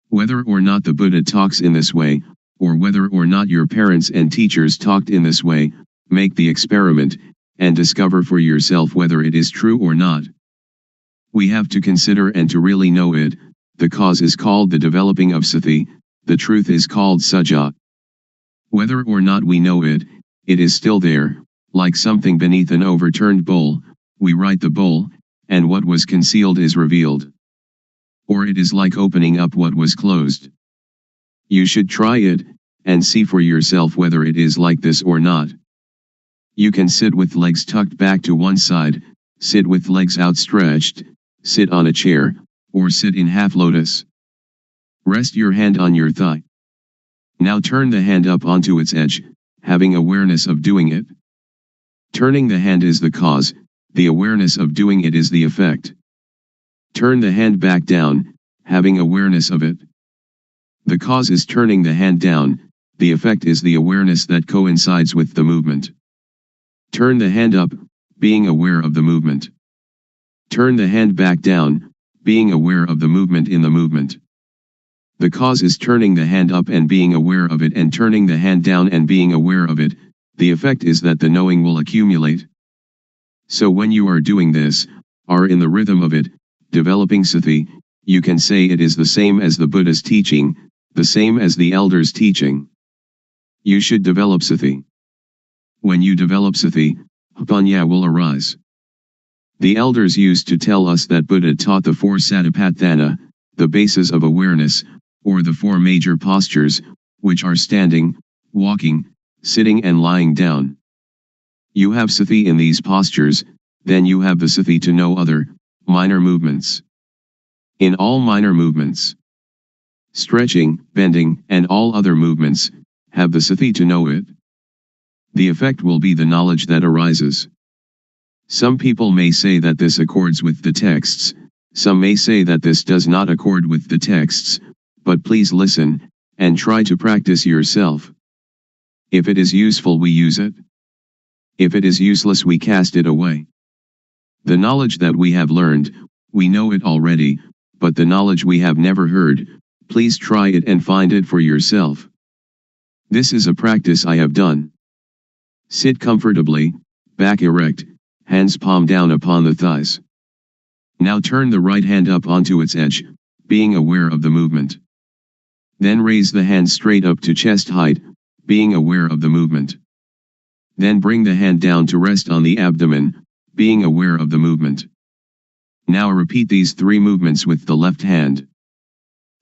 Whether or not the Buddha talks in this way, or whether or not your parents and teachers talked in this way, make the experiment, and discover for yourself whether it is true or not. We have to consider and to really know it. The cause is called the developing of sati, the truth is called sajja. Whether or not we know it, it is still there, like something beneath an overturned bowl, we right the bowl, and what was concealed is revealed. Or it is like opening up what was closed. You should try it, and see for yourself whether it is like this or not. You can sit with legs tucked back to one side, sit with legs outstretched, sit on a chair, or sit in half lotus. Rest your hand on your thigh. Now turn the hand up onto its edge, having awareness of doing it. Turning the hand is the cause, the awareness of doing it is the effect. Turn the hand back down, having awareness of it. The cause is turning the hand down, the effect is the awareness that coincides with the movement. Turn the hand up, being aware of the movement. Turn the hand back down, being aware of the movement in the movement. The cause is turning the hand up and being aware of it and turning the hand down and being aware of it, the effect is that the knowing will accumulate. So when you are doing this, are in the rhythm of it, developing sati, you can say it is the same as the Buddha's teaching, the same as the elders' teaching. You should develop sati. When you develop sati, panya will arise. The elders used to tell us that Buddha taught the four satipatthana, the bases of awareness, or the four major postures, which are standing, walking, sitting and lying down. You have sati in these postures, then you have the sati to know other, minor movements. In all minor movements, stretching, bending, and all other movements, have the sati to know it. The effect will be the knowledge that arises. Some people may say that this accords with the texts, some may say that this does not accord with the texts, but please listen, and try to practice yourself. If it is useful we use it. If it is useless we cast it away. The knowledge that we have learned, we know it already, but the knowledge we have never heard, please try it and find it for yourself. This is a practice I have done. Sit comfortably, back erect, hands palm down upon the thighs. Now turn the right hand up onto its edge, being aware of the movement. Then raise the hand straight up to chest height, being aware of the movement. Then bring the hand down to rest on the abdomen, being aware of the movement. Now repeat these three movements with the left hand.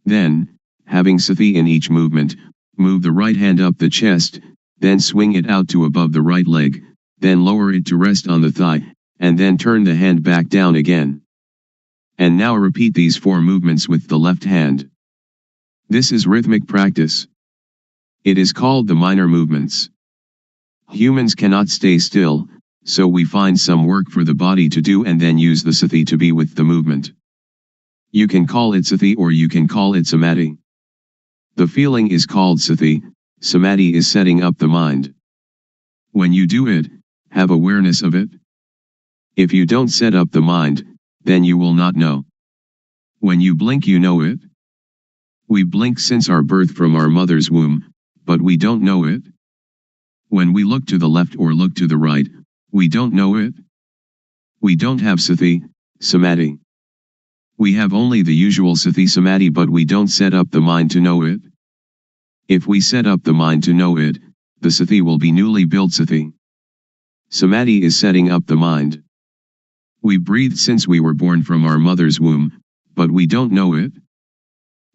Then, having sati in each movement, move the right hand up the chest, then swing it out to above the right leg, then lower it to rest on the thigh, and then turn the hand back down again. And now repeat these four movements with the left hand. This is rhythmic practice. It is called the minor movements. Humans cannot stay still, so we find some work for the body to do and then use the sati to be with the movement. You can call it sati or you can call it samadhi. The feeling is called sati, samadhi is setting up the mind. When you do it, have awareness of it. If you don't set up the mind, then you will not know. When you blink you know it. We blink since our birth from our mother's womb, but we don't know it. When we look to the left or look to the right, we don't know it. We don't have sati, samadhi. We have only the usual sati samadhi but we don't set up the mind to know it. If we set up the mind to know it, the sati will be newly built sati. Samadhi is setting up the mind. We breathe since we were born from our mother's womb, but we don't know it.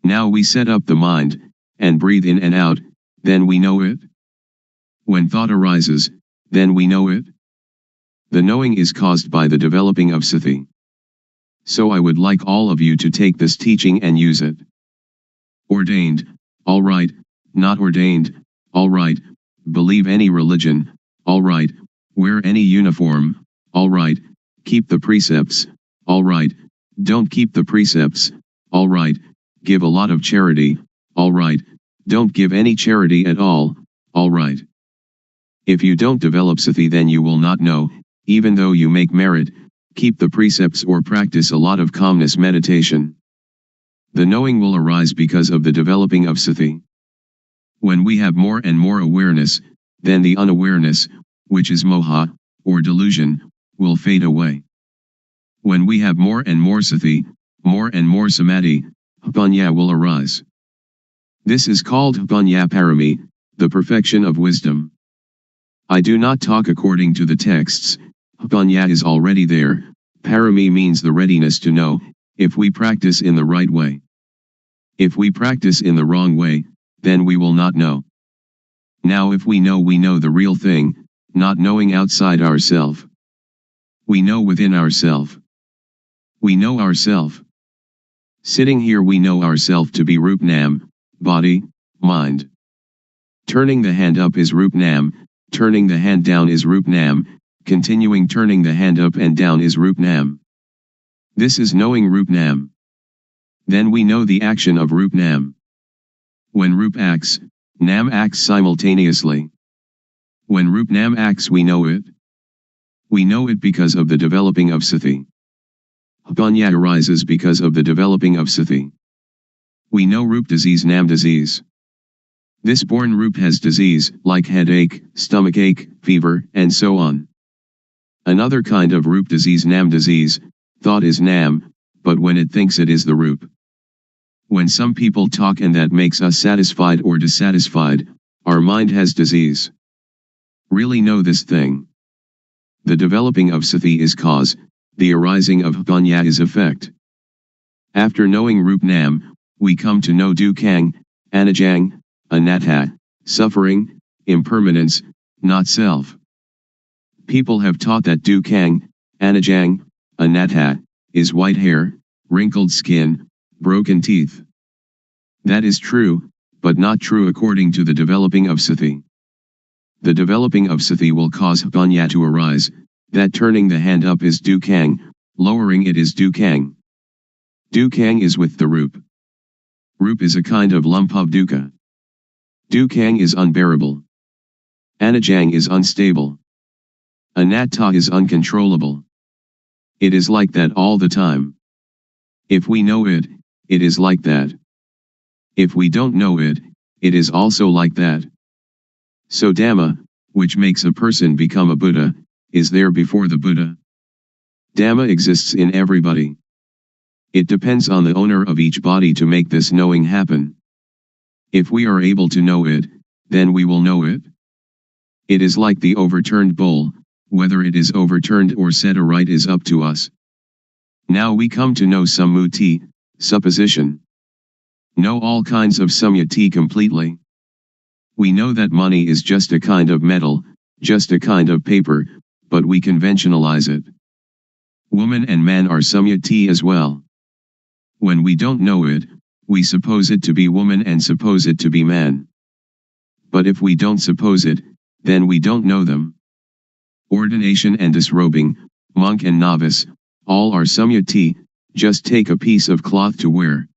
Now we set up the mind, and breathe in and out, then we know it. When thought arises, then we know it. The knowing is caused by the developing of sati. So I would like all of you to take this teaching and use it. Ordained, all right. Not ordained, all right. Believe any religion, all right. Wear any uniform, all right. Keep the precepts, all right. Don't keep the precepts, all right. Give a lot of charity, all right. Don't give any charity at all right. If you don't develop sati, then you will not know, even though you make merit, keep the precepts or practice a lot of calmness meditation. The knowing will arise because of the developing of sati. When we have more and more awareness, then the unawareness, which is moha, or delusion, will fade away. When we have more and more sati, more and more samadhi, panya will arise. This is called panya parami, the perfection of wisdom. I do not talk according to the texts. Panya is already there. Parami means the readiness to know, if we practice in the right way. If we practice in the wrong way, then we will not know. Now if we know the real thing, not knowing outside ourself. We know within ourself. We know ourself. Sitting here we know ourself to be Rup Nam, body, mind. Turning the hand up is Rup Nam, turning the hand down is Rup Nam, continuing turning the hand up and down is Rup Nam. This is knowing Rup Nam. Then we know the action of Rup Nam. When Rup acts, Nam acts simultaneously. When Rup Nam acts we know it. We know it because of the developing of sati. Panya arises because of the developing of sati. We know Rup disease, Nam disease. This born Rup has disease, like headache, stomachache, fever, and so on. Another kind of Rup disease, Nam disease, thought is Nam, but when it thinks it is the Rup. When some people talk and that makes us satisfied or dissatisfied, our mind has disease. Really know this thing. The developing of sati is cause, the arising of panya is effect. After knowing Rup Nam, we come to know Dukkhang, Anajang, Anatta, suffering, impermanence, not self. People have taught that Dukkhang, Anajang, Anatta, is white hair, wrinkled skin, broken teeth. That is true, but not true according to the developing of sati. The developing of sati will cause panya to arise, that turning the hand up is Dukkhang, lowering it is Dukkhang. Dukkhang is with the Rup. Rup is a kind of lump of dukkha. Dukkhang is unbearable. Anajang is unstable. Anatta is uncontrollable. It is like that all the time. If we know it, it is like that. If we don't know it, it is also like that. So Dhamma, which makes a person become a Buddha, is there before the Buddha. Dhamma exists in everybody. It depends on the owner of each body to make this knowing happen. If we are able to know it, then we will know it. It is like the overturned bowl, whether it is overturned or set aright is up to us. Now we come to know sammuti, supposition. Know all kinds of samyati completely. We know that money is just a kind of metal, just a kind of paper, but we conventionalize it. Woman and man are samyati as well. When we don't know it, we suppose it to be woman and suppose it to be man. But if we don't suppose it, then we don't know them. Ordination and disrobing, monk and novice, all are samyati, just take a piece of cloth to wear.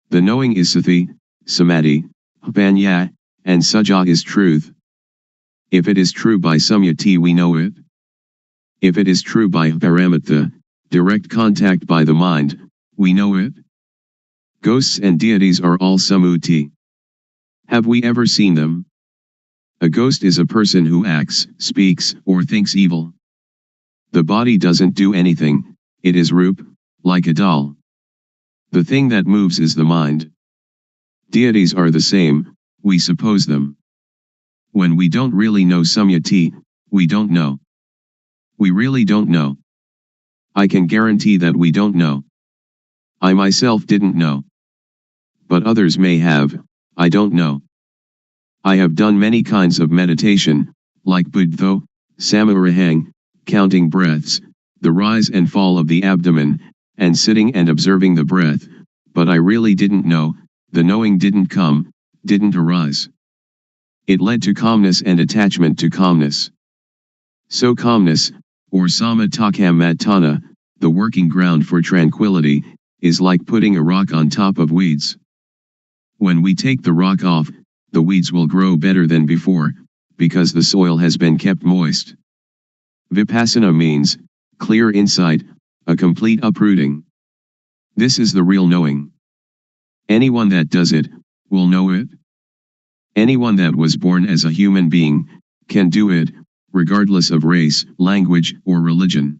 The knowing is sati, samadhi, panya, and saja is truth. If it is true by samyati we know it. If it is true by paramattha, direct contact by the mind, we know it. Ghosts and deities are all sammuti. Have we ever seen them? A ghost is a person who acts, speaks, or thinks evil. The body doesn't do anything, it is Rup, like a doll. The thing that moves is the mind. Deities are the same, we suppose them. When we don't really know Samyati, we don't know. We really don't know. I can guarantee that we don't know. I myself didn't know. But others may have, I don't know. I have done many kinds of meditation, like Buddho, Samarahang, counting breaths, the rise and fall of the abdomen, and sitting and observing the breath, but I really didn't know, the knowing didn't come, didn't arise. It led to calmness and attachment to calmness. So calmness, or samatthakamatthana, the working ground for tranquility, is like putting a rock on top of weeds. When we take the rock off, the weeds will grow better than before, because the soil has been kept moist. Vipassana means clear insight, a complete uprooting. This is the real knowing. Anyone that does it, will know it. Anyone that was born as a human being, can do it, regardless of race, language, or religion.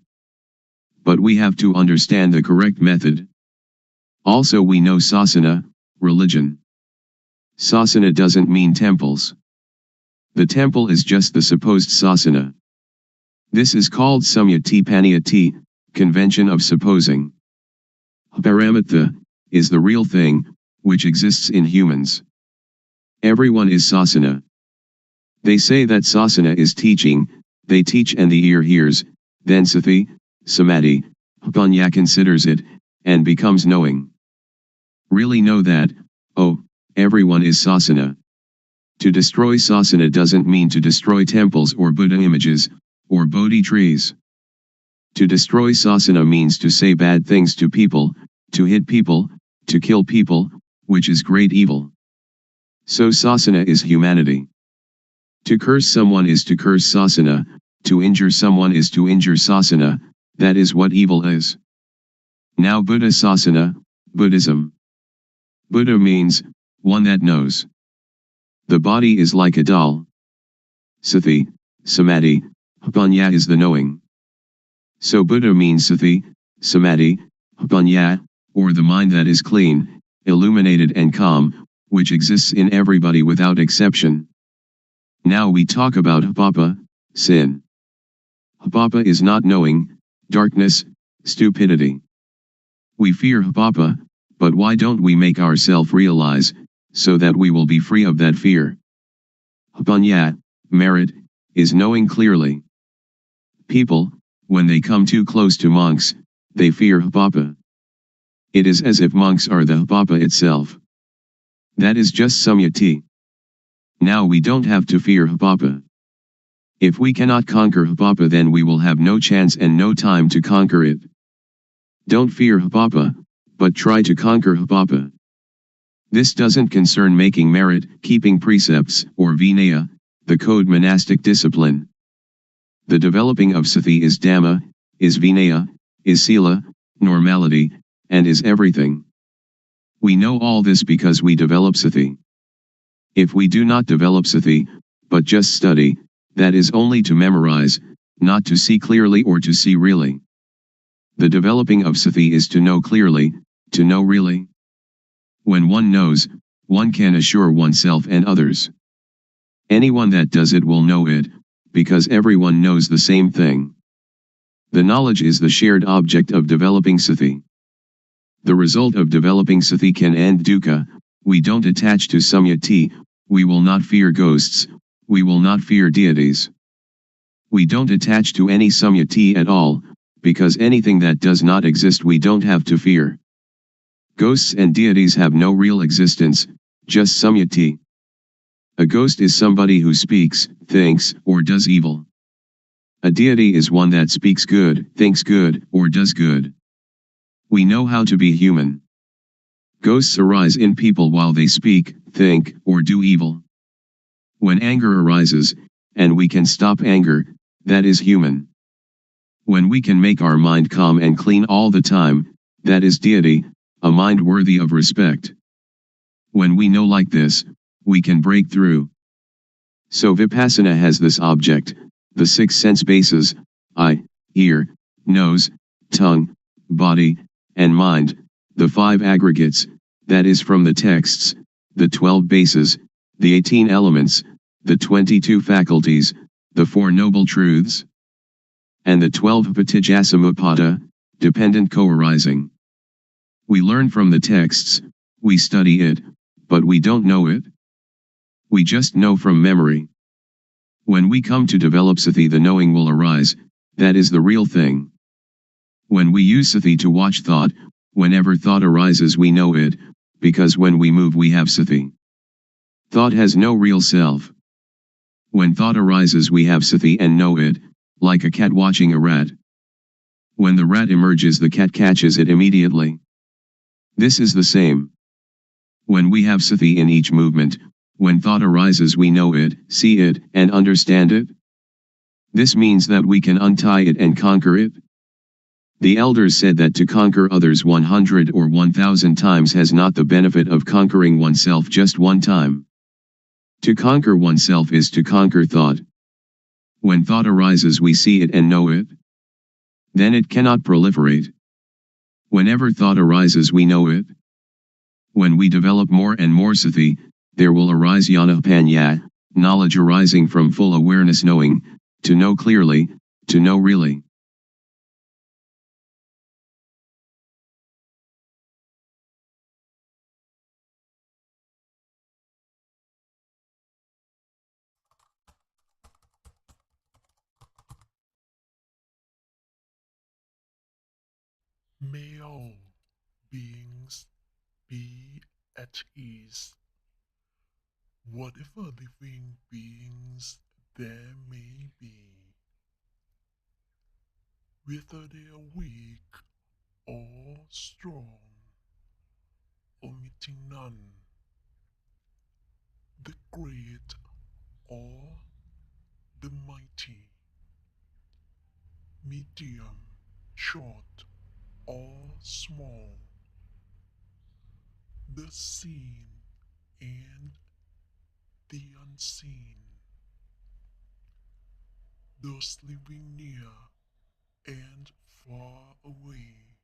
But we have to understand the correct method. Also we know sasana, religion. Sasana doesn't mean temples. The temple is just the supposed sasana. This is called samyati paniyati, convention of supposing. Paramatha is the real thing, which exists in humans. Everyone is sasana. They say that sasana is teaching, they teach and the ear hears, then sati, samadhi, panya considers it, and becomes knowing. Really know that, oh, everyone is sasana. To destroy sasana doesn't mean to destroy temples or Buddha images, or Bodhi trees. To destroy sasana means to say bad things to people, to hit people, to kill people, which is great evil. So sasana is humanity. To curse someone is to curse sasana, to injure someone is to injure sasana, that is what evil is. Now Buddha sasana, Buddhism. Buddha means, one that knows. The body is like a doll. Sati, samadhi, panya is the knowing. So Buddha means sati, samadhi, panya, or the mind that is clean, illuminated and calm, which exists in everybody without exception. Now we talk about papa, sin. Papa is not knowing, darkness, stupidity. We fear papa, but why don't we make ourselves realize, so that we will be free of that fear? Panya, merit, is knowing clearly. People, when they come too close to monks, they fear papa. It is as if monks are the papa itself. That is just samyati. Now we don't have to fear papa. If we cannot conquer papa, then we will have no chance and no time to conquer it. Don't fear papa, but try to conquer papa. This doesn't concern making merit, keeping precepts, or vinaya, the code monastic discipline. The developing of sati is dhamma, is vinaya, is sila, normality, and is everything. We know all this because we develop sati. If we do not develop sati, but just study, that is only to memorize, not to see clearly or to see really. The developing of sati is to know clearly, to know really. When one knows, one can assure oneself and others. Anyone that does it will know it, because everyone knows the same thing. The knowledge is the shared object of developing sati. The result of developing sati can end dukkha. We don't attach to samyati, we will not fear ghosts, we will not fear deities. We don't attach to any samyati at all, because anything that does not exist we don't have to fear. Ghosts and deities have no real existence, just samyati. A ghost is somebody who speaks, thinks, or does evil. A deity is one that speaks good, thinks good, or does good. We know how to be human. Ghosts arise in people while they speak, think, or do evil. When anger arises, and we can stop anger, that is human. When we can make our mind calm and clean all the time, that is deity, a mind worthy of respect. When we know like this, we can break through. So Vipassana has this object, the 6 sense bases, eye, ear, nose, tongue, body, and mind, the 5 aggregates, that is from the texts, the 12 bases, the 18 elements, the 22 faculties, the Four Noble Truths, and the 12 Patijjasamuppada, dependent co-arising. We learn from the texts, we study it, but we don't know it. We just know from memory. When we come to develop sati, the knowing will arise, that is the real thing. When we use sati to watch thought, whenever thought arises we know it, because when we move we have sati. Thought has no real self. When thought arises we have sati and know it, like a cat watching a rat. When the rat emerges the cat catches it immediately. This is the same. When we have sati in each movement, when thought arises we know it, see it, and understand it. This means that we can untie it and conquer it. The elders said that to conquer others 100 or 1000 times has not the benefit of conquering oneself just one time. To conquer oneself is to conquer thought. When thought arises we see it and know it. Then it cannot proliferate. Whenever thought arises we know it. When we develop more and more sati, there will arise jnana-panya, knowledge arising from full awareness, knowing, to know clearly, to know really. May all beings be at ease, whatever living beings there may be, whether they are weak or strong, omitting none, the great or the mighty, medium, short or small, the seen and the unseen, those living near and far away,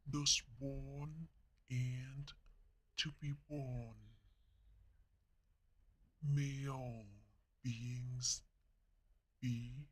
those born and to be born. May all beings be